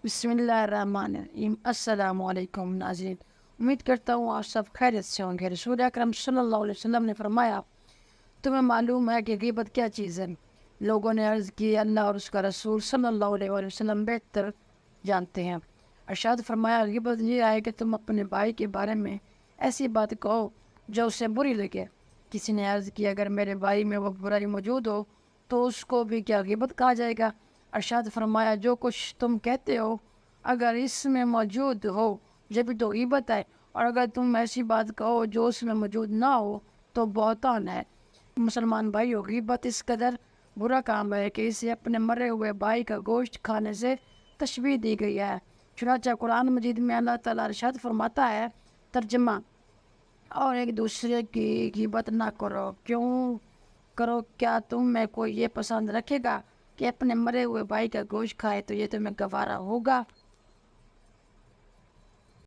بسم اللہ الرحمن الرحیم۔ السلام علیکم ناظرین، امید کرتا ہوں آپ سب خیریت سے ہوں گے۔ رسول اکرم صلی اللہ علیہ وسلم نے فرمایا، تمہیں معلوم ہے کہ غیبت کیا چیز ہے؟ لوگوں نے عرض کی، اللہ اور اس کا رسول صلی اللہ علیہ وسلم بہتر جانتے ہیں۔ ارشاد فرمایا، غیبت یہ ہے کہ تم اپنے بھائی کے بارے میں ایسی بات کہو جو اسے بری لگے۔ کسی نے عرض کی، اگر میرے بھائی میں وہ برائی موجود ہو تو اس کو بھی کیا غیبت کہا جائے گا؟ ارشاد فرمایا، جو کچھ تم کہتے ہو اگر اس میں موجود ہو جبھی تو غیبت ہے، اور اگر تم ایسی بات کہو جو اس میں موجود نہ ہو تو بہتان ہے۔ مسلمان بھائیو، غیبت اس قدر برا کام ہے کہ اسے اپنے مرے ہوئے بھائی کا گوشت کھانے سے تشبیہ دی گئی ہے۔ چنانچہ قرآن مجید میں اللہ تعالیٰ ارشاد فرماتا ہے، ترجمہ، اور ایک دوسرے کی غیبت نہ کرو۔ کیوں کرو؟ کیا تم میں کوئی یہ پسند رکھے گا کہ اپنے مرے ہوئے بھائی کا گوشت کھائے تو یہ تمہیں گوارا ہوگا؟